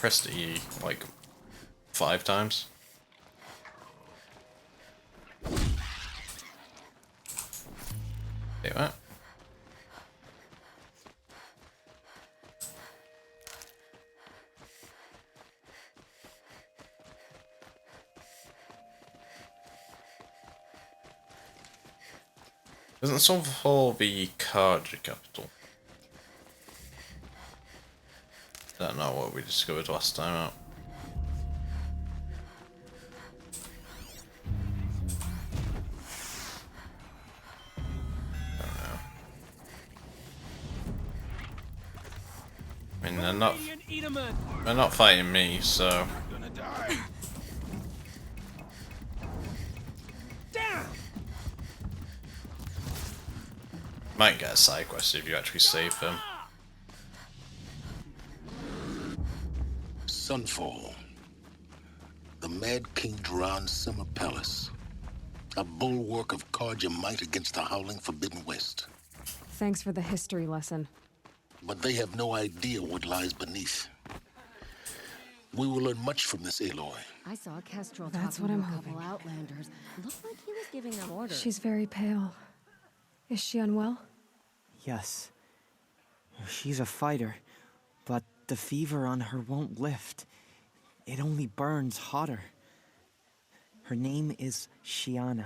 pressed E like 5 times. Say what? Doesn't solve the Kaja capital. Is that not what we discovered last time out? I don't know. I mean, they're not fighting me, so. Might get a side quest if you actually save them. Sunfall. The Mad King Duran's summer palace. A bulwark of Kaja might against the howling Forbidden West. Thanks for the history lesson. But they have no idea what lies beneath. We will learn much from this Aloy. I saw Kestrel That's talking what to I'm a couple hoping. Outlanders. Looked like he was giving them orders. She's very pale. Is she unwell? Yes. She's a fighter, but the fever on her won't lift. It only burns hotter. Her name is Shiana,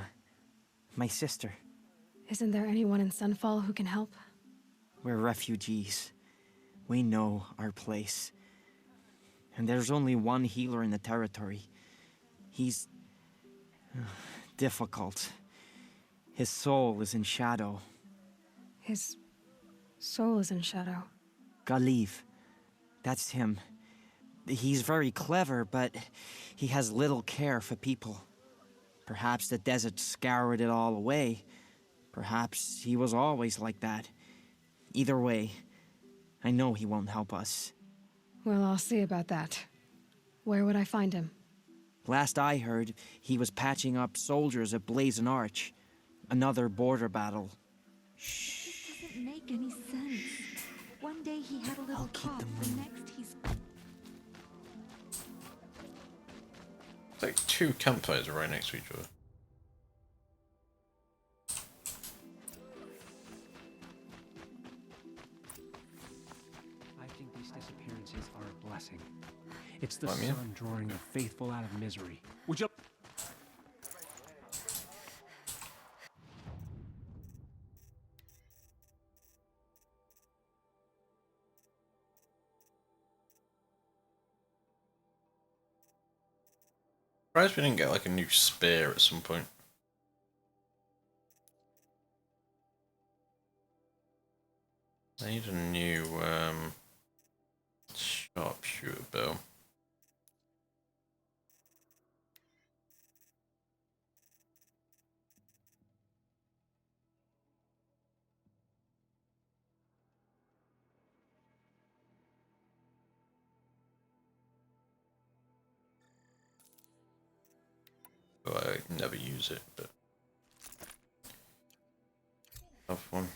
my sister. Isn't there anyone in Sunfall who can help? We're refugees. We know our place. And there's only one healer in the territory. He's difficult. His soul is in shadow. His soul is in shadow. Galiv. That's him. He's very clever, but he has little care for people. Perhaps the desert scoured it all away. Perhaps he was always like that. Either way, I know he won't help us. Well, I'll see about that. Where would I find him? Last I heard, he was patching up soldiers at Blazon Arch. Another border battle. This doesn't make any sense. One day he had a little cough, the next he's... It's like 2 campfires right next to each other. I think these disappearances are a blessing. It's the What, me? sun drawing the faithful out of misery. Would you... Surprised we didn't get like a new spear at some point. I need a new sharpshooter bow. Well, I never use it, but have one.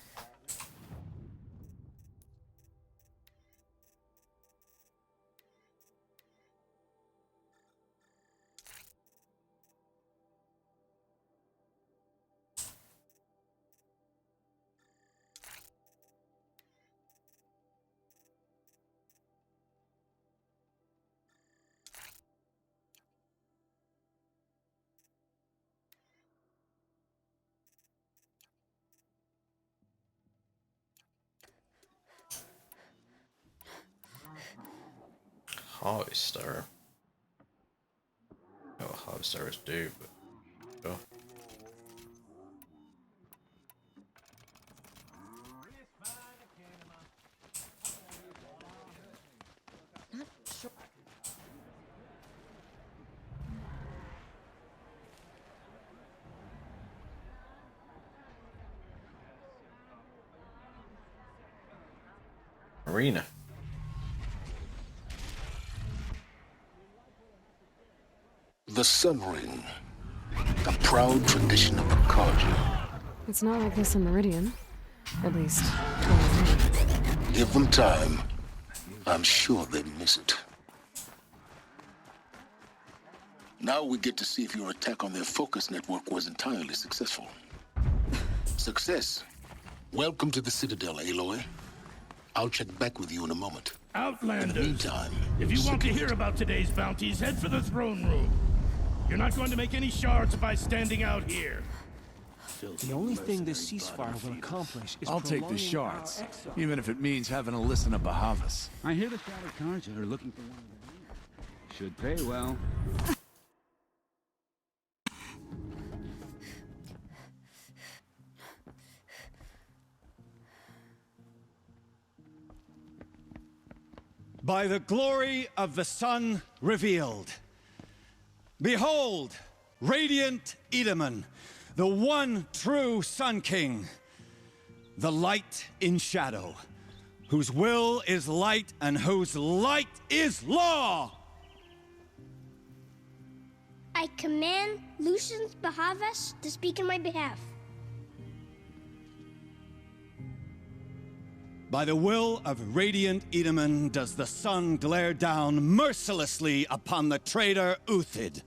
Harvester. I don't know what harvesters do, but sure. Not sure. Arena. The Sun Ring. A proud tradition of the Kaja. It's not like this in Meridian. At least, till now. Give them time. I'm sure they miss it. Now we get to see if your attack on their focus network was entirely successful. Success. Welcome to the Citadel, Aloy. I'll check back with you in a moment. Outlanders, In the meantime, if you want to hear about today's bounties, head for the throne room. You're not going to make any shards by standing out here. The only thing this ceasefire will accomplish is I'll take the prolonging shards, our exile. even if it means having to listen to Bahavas. I hear the Shadow Cards are looking for one of their own. Should pay well. By the glory of the sun revealed. Behold, radiant Edaman, the one true Sun King, the light in shadow, whose will is light and whose light is law! I command Lucius Bahavas to speak in my behalf. By the will of radiant Edaman does the sun glare down mercilessly upon the traitor Uthid.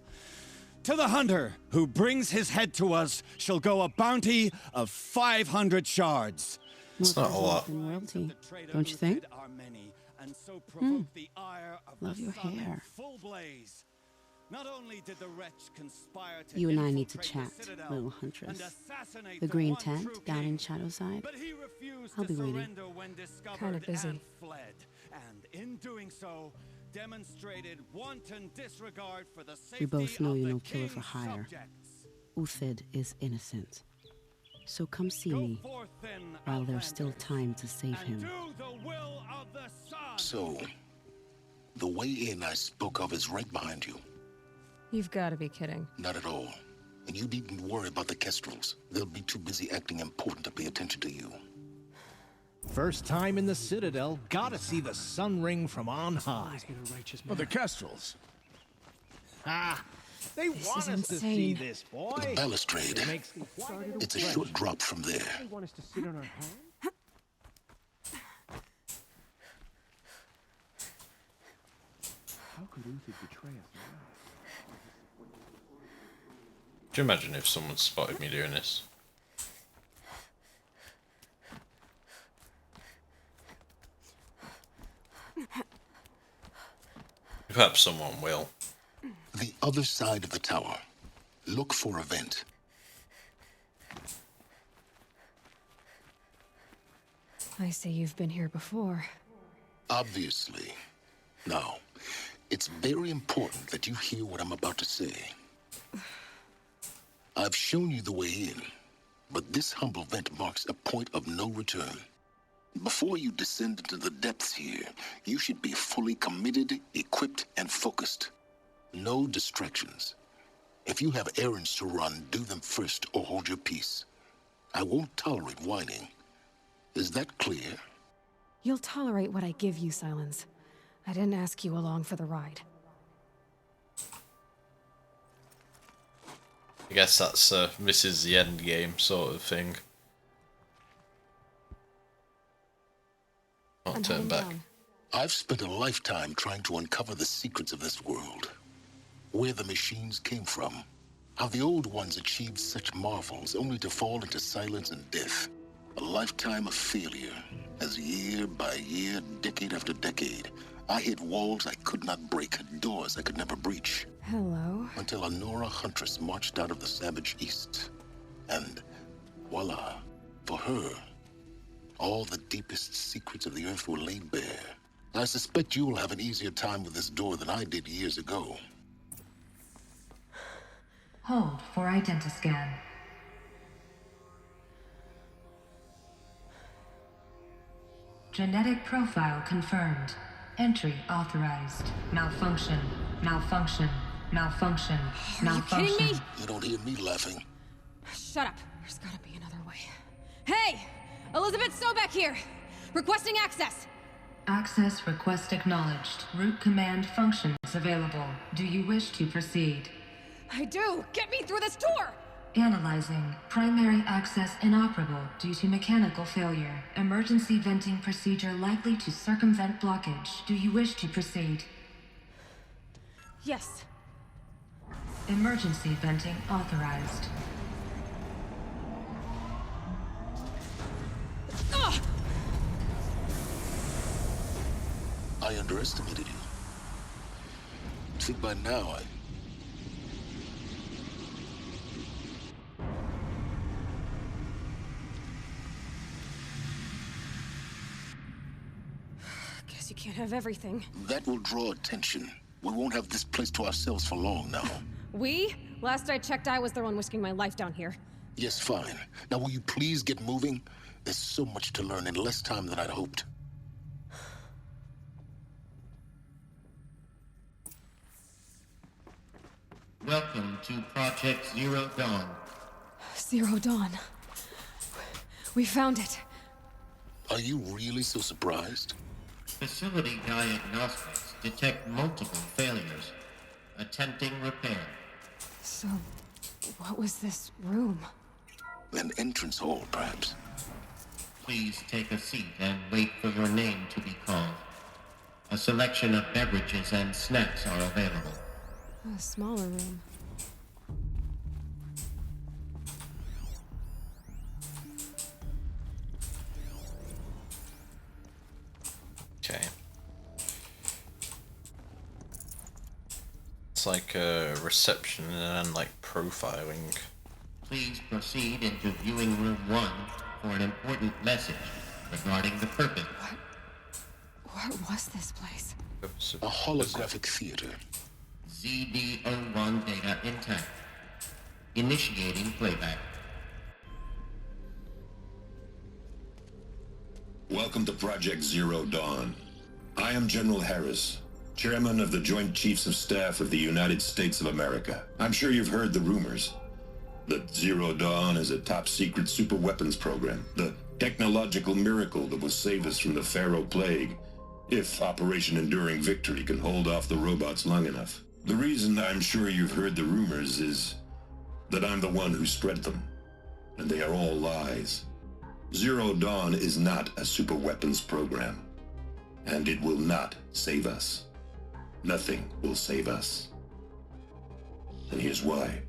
To the hunter who brings his head to us shall go a bounty of 500 shards. It's not a lot. Royalty, don't you think? Love your hair. Not only did the wretch conspire to You and I need to infiltrate chat, the Citadel little huntress. and assassinate The green one tent true down king, in Shadowside. but he refused I'll to be waiting. surrender when discovered Kinda busy. and fled. And in doing so, demonstrated wanton disregard for the safety We both know of you're the no killer for king's hire. subjects. Uthid is innocent. So come see Go me forth then, while there's still Outlanders, time to save and him. do the will of the sun. So, the way in I spoke of is right behind you. You've got to be kidding. Not at all. And you needn't worry about the Kestrels. They'll be too busy acting important to pay attention to you. First time in the Citadel, gotta see the sun ring from on high. Always been a righteous But man. the Kestrels. Ah, they This want is us to see insane. this, The boy. balustrade. It makes It's a short drop from there. They want us to sit on our hands? How could Uthid betray us now? Do you imagine if someone spotted me doing this? Perhaps someone will. The other side of the tower. Look for a vent. I see you've been here before. Obviously. Now, it's very important that you hear what I'm about to say. I've shown you the way in, but this humble vent marks a point of no return. Before you descend into the depths here, you should be fully committed, equipped, and focused. No distractions. If you have errands to run, do them first or hold your peace. I won't tolerate whining. Is that clear? You'll tolerate what I give you, Silence. I didn't ask you along for the ride. I guess that's this is the end game sort of thing. I'll I'm turn heading back. down. I've spent a lifetime trying to uncover the secrets of this world. Where the machines came from. How the old ones achieved such marvels only to fall into silence and death. A lifetime of failure, as year by year, decade after decade, I hit walls I could not break, doors I could never breach. Hello. Until a Nora huntress marched out of the savage east. And voila, for her, all the deepest secrets of the earth were laid bare. I suspect you will have an easier time with this door than I did years ago. Hold for identiscan. Genetic profile confirmed. Entry authorized. Malfunction. Malfunction. Malfunction. Malfunction. kidding me? You don't hear me laughing. Shut up. There's gotta be another way. Hey! Elizabeth Sobeck here! Requesting access! Access request acknowledged. Root command functions available. Do you wish to proceed? I do! Get me through this door! Analyzing. Primary access inoperable due to mechanical failure. Emergency venting procedure likely to circumvent blockage. Do you wish to proceed? Yes. Emergency venting authorized. I underestimated you. I think by now Guess you can't have everything. That will draw attention. We won't have this place to ourselves for long now. We? Last I checked, I was the one risking my life down here. Yes, fine. Now will you please get moving? There's so much to learn in less time than I'd hoped. Welcome to Project Zero Dawn. Zero Dawn. We found it. Are you really so surprised? Facility diagnostics detect multiple failures. Attempting repair. So, what was this room? An entrance hall, perhaps. Please take a seat and wait for your name to be called. A selection of beverages and snacks are available. A smaller room. Okay. It's like a reception and like profiling. Please proceed into viewing room 1 for an important message regarding the purpose. What was this place? A holographic theater. ZD-01 data intact. Initiating playback. Welcome to Project Zero Dawn. I am General Harris, Chairman of the Joint Chiefs of Staff of the United States of America. I'm sure you've heard the rumors that Zero Dawn is a top-secret super-weapons program, the technological miracle that will save us from the Pharaoh Plague, if Operation Enduring Victory can hold off the robots long enough. The reason I'm sure you've heard the rumors is that I'm the one who spread them, and they are all lies. Zero Dawn is not a super-weapons program, and it will not save us. Nothing will save us. And here's why.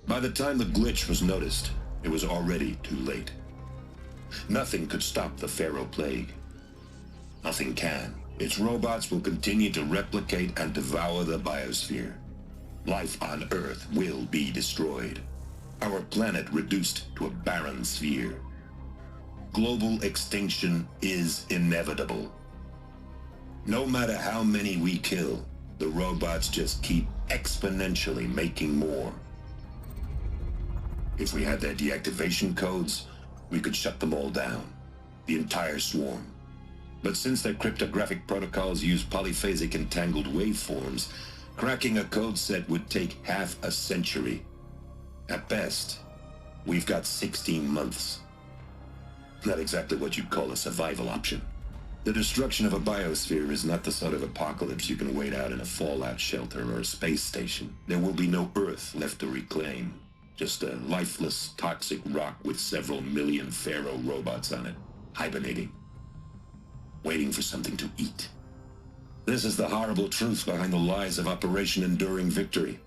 By the time the glitch was noticed, it was already too late. Nothing could stop the Pharaoh Plague. Nothing can. Its robots will continue to replicate and devour the biosphere. Life on Earth will be destroyed. Our planet reduced to a barren sphere. Global extinction is inevitable. No matter how many we kill, the robots just keep exponentially making more. If we had their deactivation codes, we could shut them all down. The entire swarm. But since their cryptographic protocols use polyphasic entangled waveforms, cracking a code set would take half a century. At best, we've got 16 months. Not exactly what you'd call a survival option. The destruction of a biosphere is not the sort of apocalypse you can wait out in a fallout shelter or a space station. There will be no Earth left to reclaim. Just a lifeless, toxic rock with several million Pharaoh robots on it, hibernating. Waiting for something to eat. This is the horrible truth behind the lies of Operation Enduring Victory.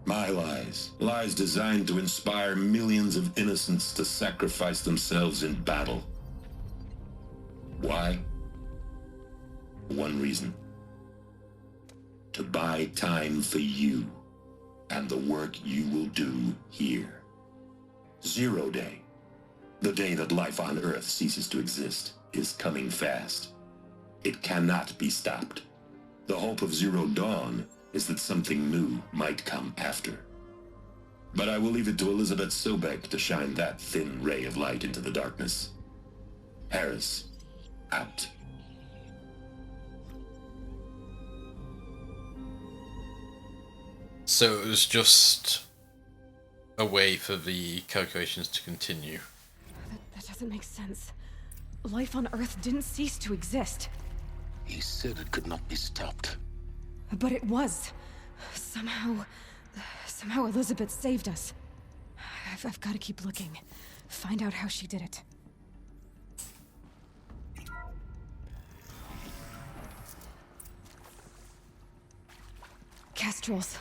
My lies. Lies designed to inspire millions of innocents to sacrifice themselves in battle. Why? One reason. To buy time for you and the work you will do here. Zero Day. The day that life on Earth ceases to exist is coming fast. It cannot be stopped. The hope of Zero Dawn is that something new might come after. But I will leave it to Elizabeth Sobek to shine that thin ray of light into the darkness. Harris, out. So it was just a way for the calculations to continue. That doesn't make sense. Life on Earth didn't cease to exist. He said it could not be stopped. But it was. Somehow Elizabeth saved us. I've got to keep looking. Find out how she did it. Kestrels.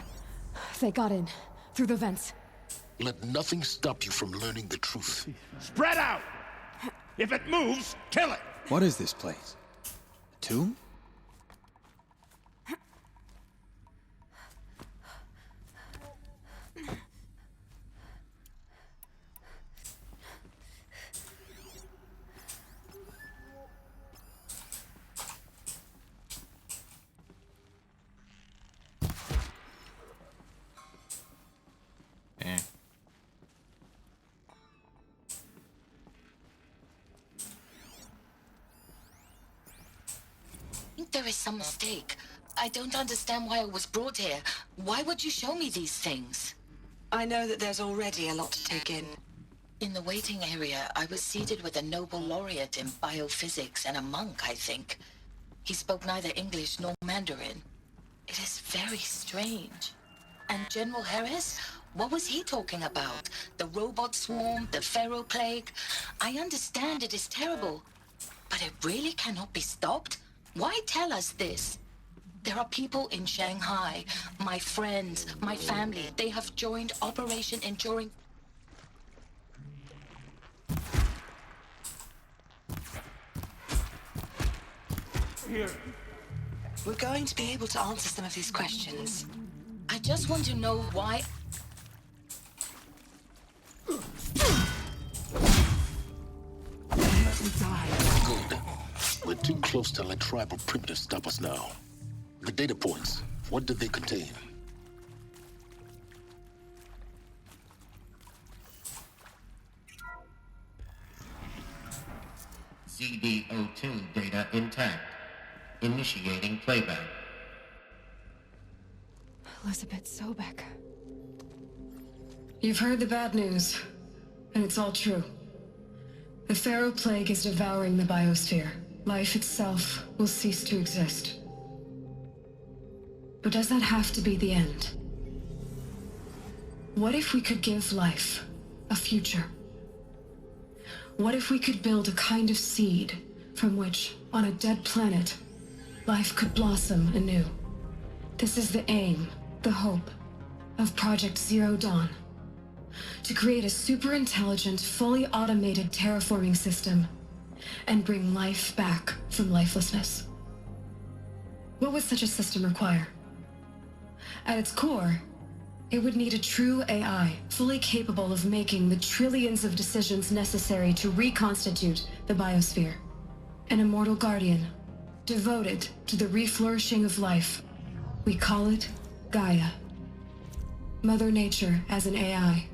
They got in. Through the vents. Let nothing stop you from learning the truth. Spread out! If it moves, kill it! What is this place? A tomb? There is some mistake. I don't understand why I was brought here. Why would you show me these things? I know that there's already a lot to take in. In the waiting area, I was seated with a Nobel laureate in biophysics and a monk, I think. He spoke neither English nor Mandarin. It is very strange. And General Harris? What was he talking about? The robot swarm, the pharaoh plague? I understand it is terrible, but it really cannot be stopped? Why tell us this? There are people in Shanghai, my friends, my family. They have joined Operation Enduring. Here. We're going to be able to answer some of these questions. I just want to know why. Let me die. Good. We're too close to let tribal primitives stop us now. The data points, what did they contain? ZD-02 data intact. Initiating playback. Elizabeth Sobek. You've heard the bad news, and it's all true. The Pharaoh Plague is devouring the biosphere. Life itself will cease to exist. But does that have to be the end? What if we could give life a future? What if we could build a kind of seed from which, on a dead planet, life could blossom anew? This is the aim, the hope, of Project Zero Dawn. To create a super-intelligent, fully automated terraforming system and bring life back from lifelessness. What would such a system require? At its core, it would need a true AI, fully capable of making the trillions of decisions necessary to reconstitute the biosphere. An immortal guardian, devoted to the reflourishing of life. We call it Gaia. Mother Nature as an AI.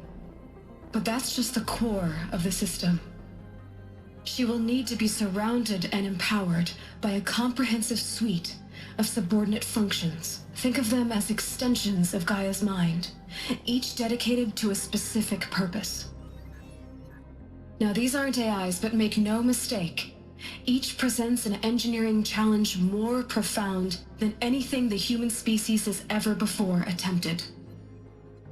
But that's just the core of the system. She will need to be surrounded and empowered by a comprehensive suite of subordinate functions. Think of them as extensions of Gaia's mind, each dedicated to a specific purpose. Now, these aren't AIs, but make no mistake, each presents an engineering challenge more profound than anything the human species has ever before attempted.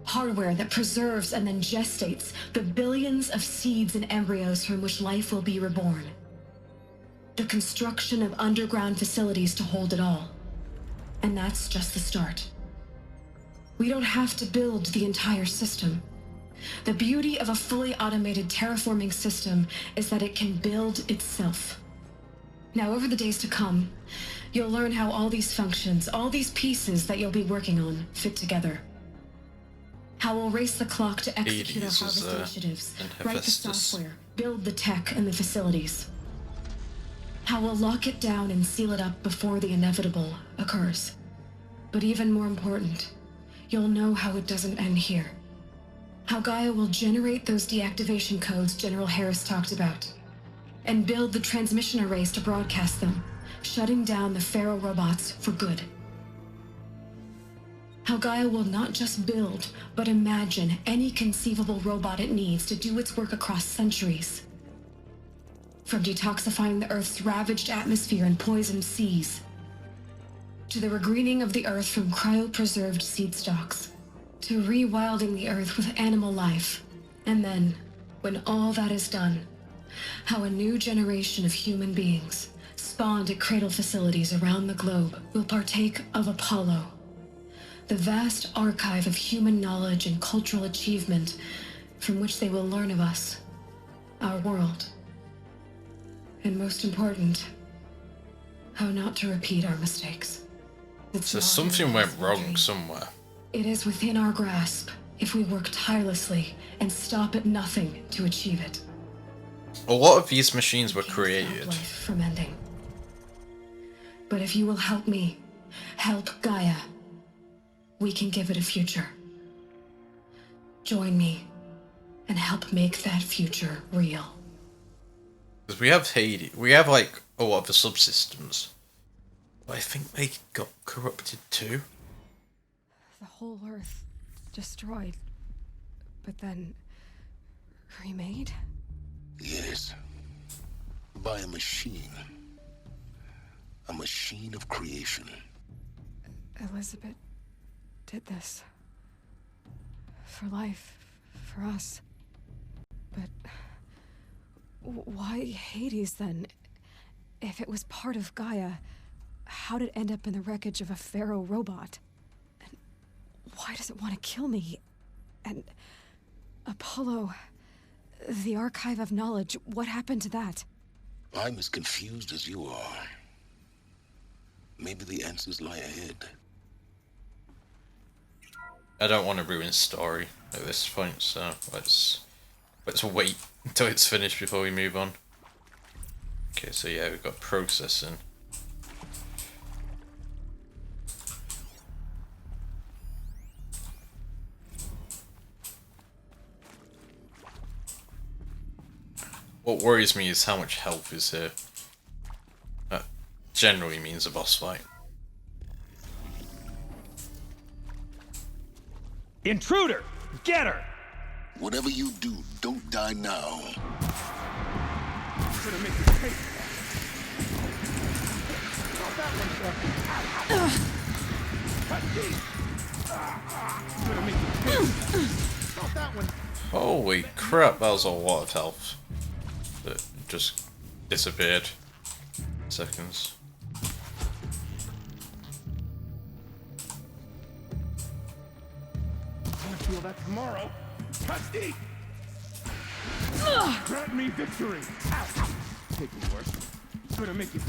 Hardware that preserves and then gestates the billions of seeds and embryos from which life will be reborn. The construction of underground facilities to hold it all. And that's just the start. We don't have to build the entire system. The beauty of a fully automated terraforming system is that it can build itself. Now, over the days to come, you'll learn how all these functions, all these pieces that you'll be working on, fit together. How we'll race the clock to execute our harvest initiatives, write the software, build the tech and the facilities. How we'll lock it down and seal it up before the inevitable occurs. But even more important, you'll know how it doesn't end here. How Gaia will generate those deactivation codes General Harris talked about, and build the transmission arrays to broadcast them, shutting down the Pharaoh robots for good. How Gaia will not just build, but imagine any conceivable robot it needs to do its work across centuries. From detoxifying the Earth's ravaged atmosphere and poisoned seas, to the regreening of the Earth from cryopreserved seed stalks, to rewilding the Earth with animal life. And then, when all that is done, how a new generation of human beings, spawned at cradle facilities around the globe, will partake of Apollo, the vast archive of human knowledge and cultural achievement from which they will learn of us, our world. And most important, how not to repeat our mistakes. So something went wrong somewhere. It is within our grasp if we work tirelessly and stop at nothing to achieve it. A lot of these machines were created. Life from ending. But if you will help me, help Gaia, we can give it a future. Join me and help make that future real. Because we have Hades, we have like a lot of the subsystems. But I think they got corrupted too. The whole Earth destroyed, but then remade? Yes. By a machine. A machine of creation. Elizabeth did this. For life, for us. But why Hades then? If it was part of Gaia, how did it end up in the wreckage of a pharaoh robot? And why does it want to kill me? And Apollo, the archive of knowledge, what happened to that? I'm as confused as you are. Maybe the answers lie ahead. I don't want to ruin story at this point, so let's wait until it's finished before we move on. Okay, so yeah, we've got processing. What worries me is how much health is here. That generally means a boss fight. Intruder! Get her! Whatever you do, don't die now. Gonna make you pay. Not that one, sir. Gonna make you pay. Not that one. Holy crap, that was a lot of health. That just disappeared. Seconds. I'll feel that tomorrow. Custody! Grant me victory! Ow! Take me worse. Gonna make you.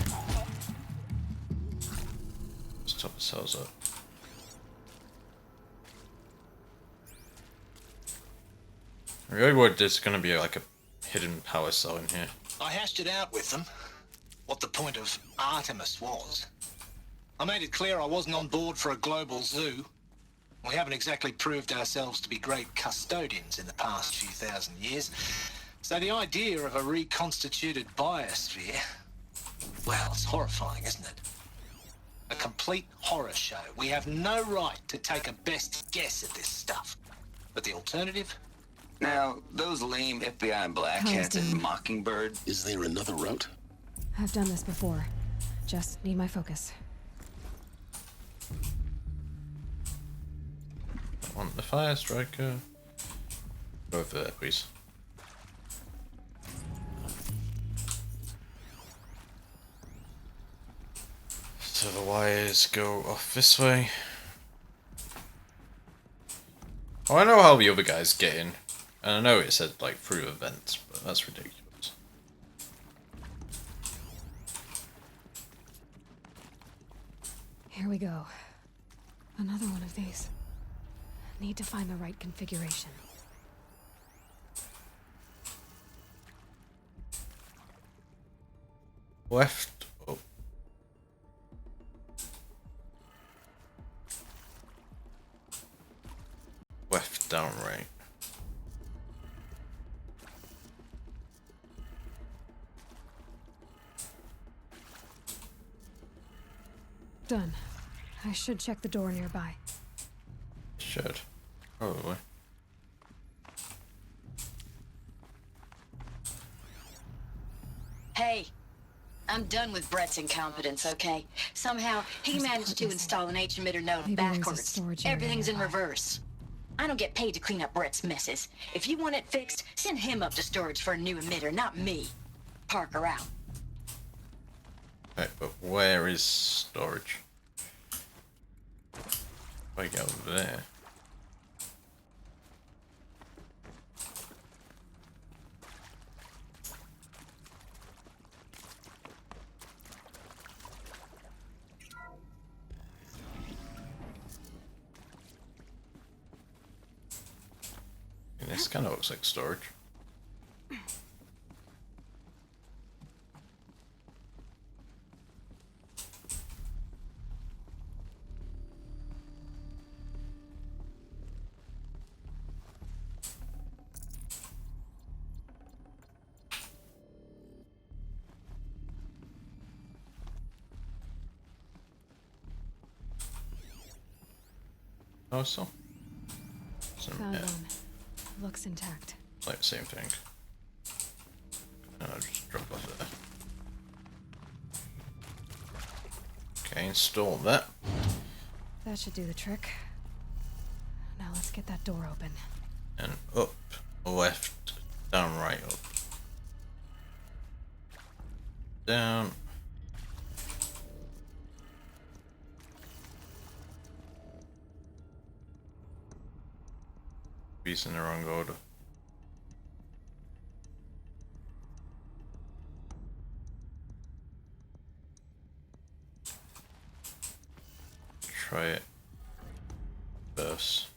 Let's top ourselves up. I really worried there's gonna be like a hidden power cell in here. I hashed it out with them. What the point of Artemis was. I made it clear I wasn't on board for a global zoo. We haven't exactly proved ourselves to be great custodians in the past few thousand years. So the idea of a reconstituted biosphere, well, it's horrifying, isn't it? A complete horror show. We have no right to take a best guess at this stuff. But the alternative? Now, those lame FBI blackheads and Mockingbird... Is there another route? I've done this before. Just need my focus. I want the fire striker. Go over there, please. So the wires go off this way. Oh, I know how the other guys get in. And I know it said like through events, but that's ridiculous. Here we go. Another one of these. Need to find the right configuration. Left. Oh. Left, down, right. Done. I should check the door nearby. Should. Probably. Hey, I'm done with Brett's incompetence, okay? Somehow, he managed to install an H-emitter node backwards. Everything's in reverse. I don't get paid to clean up Brett's messes. If you want it fixed, send him up to storage for a new emitter, not me. Parker out. Right, but where is storage? I get over there. And this kind of looks like storage. Also, Found one. Looks intact. Like the same thing. And I'll just drop off there. Okay, install that. That should do the trick. Now let's get that door open. And up, left, down, right, up. Down. These in the wrong order. Try it first.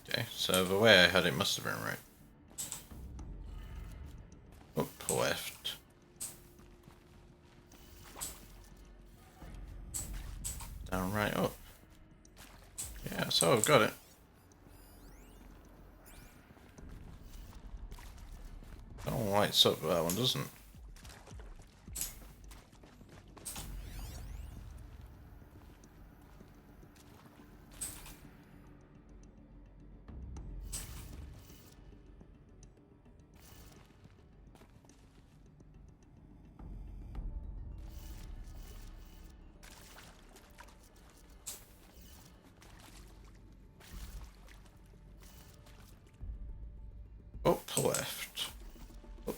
Okay, so the way I had it must have been right. Up, left. Down, right, up. Yeah, so I've got it. That one lights up, but that one doesn't. Up, left. Up,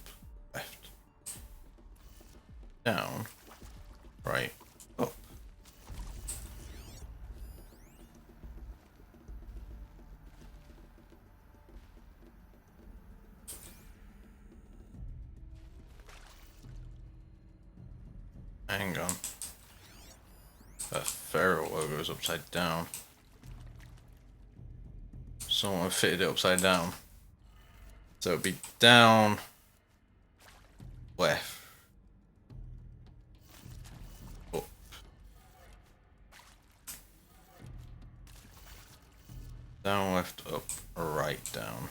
left. Down, right, up. Hang on. That Pharaoh logo is upside down. Someone fitted it upside down. So it'd be down, left, up. Down, left, up, right, down.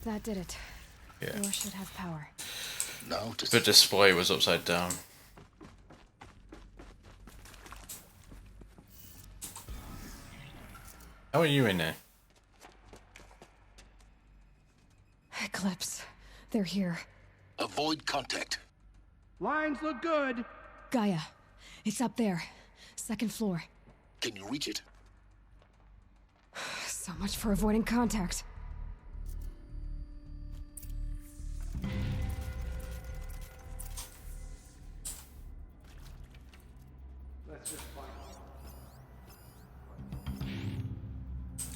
That did it. Yeah. Door should have power. Now The display was upside down. How are you in there? Eclipse. They're here. Avoid contact. Lines look good. Gaia. It's up there. Second floor. Can you reach it? So much for avoiding contact.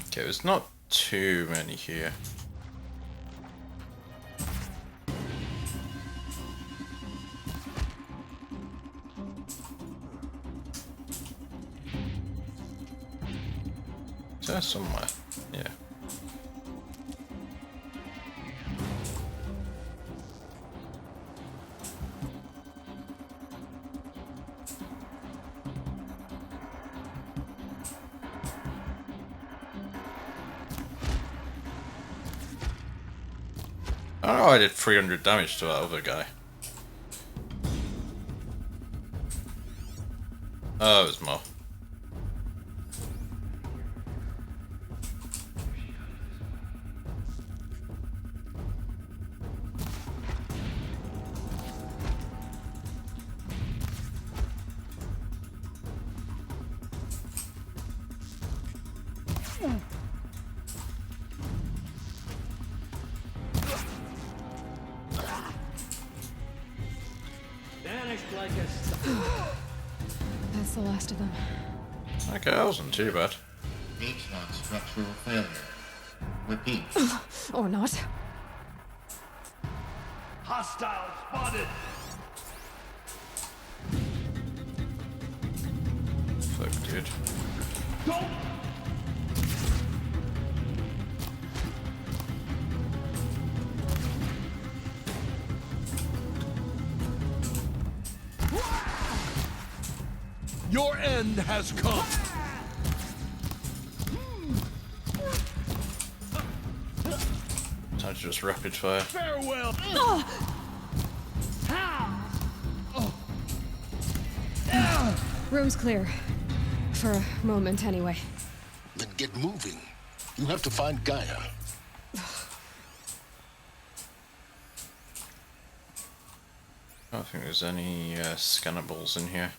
Okay, there's not too many here. Is there somewhere? Yeah. Oh, I did 300 damage to that other guy. Oh, it was more. like a star. That's the last of them. Okay, that wasn't too bad. H-lock structural failure. Repeat. Or not. Hostile spotted. Fuck, dude. Don't. Your end has come. Time to just rapid fire. Farewell. Room's clear. For a moment, anyway. Then get moving. You have to find Gaia. I don't think there's any scannables in here.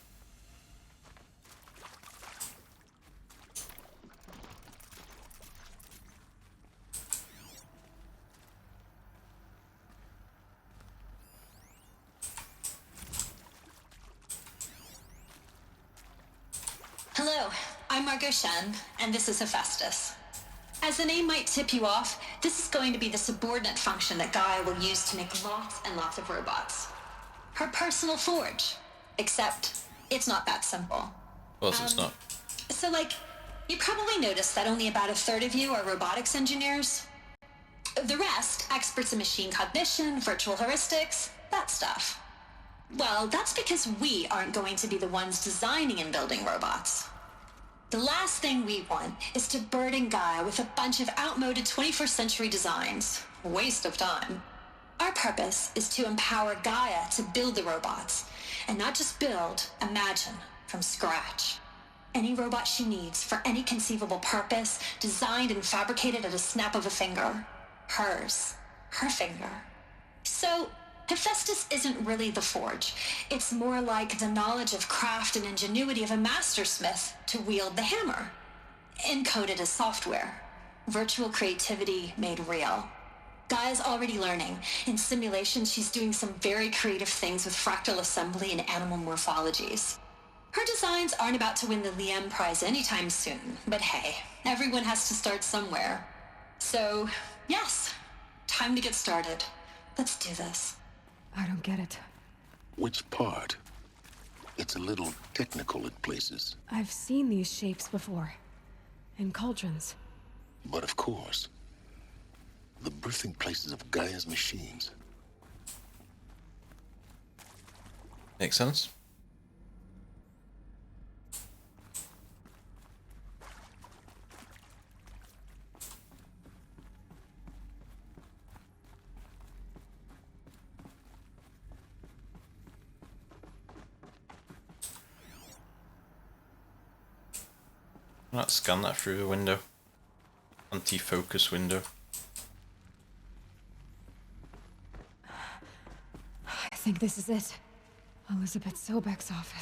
Hello, I'm Margot Shen, and this is Hephaestus. As the name might tip you off, this is going to be the subordinate function that Gaia will use to make lots and lots of robots. Her personal forge. Except, it's not that simple. Of course it's not. So, you probably noticed that only about a third of you are robotics engineers. The rest, experts in machine cognition, virtual heuristics, that stuff. Well, that's because we aren't going to be the ones designing and building robots. The last thing we want is to burden Gaia with a bunch of outmoded 21st century designs. Waste of time. Our purpose is to empower Gaia to build the robots, and not just build, imagine, from scratch. Any robot she needs for any conceivable purpose, designed and fabricated at a snap of a finger. Hers. Her finger. So, Hephaestus isn't really the forge. It's more like the knowledge of craft and ingenuity of a mastersmith to wield the hammer. Encoded as software. Virtual creativity made real. Gaia's already learning. In simulation, she's doing some very creative things with fractal assembly and animal morphologies. Her designs aren't about to win the Liam Prize anytime soon, but hey, everyone has to start somewhere. So, yes, time to get started. Let's do this. I don't get it. Which part? It's a little technical at places. I've seen these shapes before. In cauldrons. But of course, the birthing places of Gaia's machines. Makes sense. Let's scan that through the window. Anti-focus window. I think this is it. Elizabeth Sobek's office.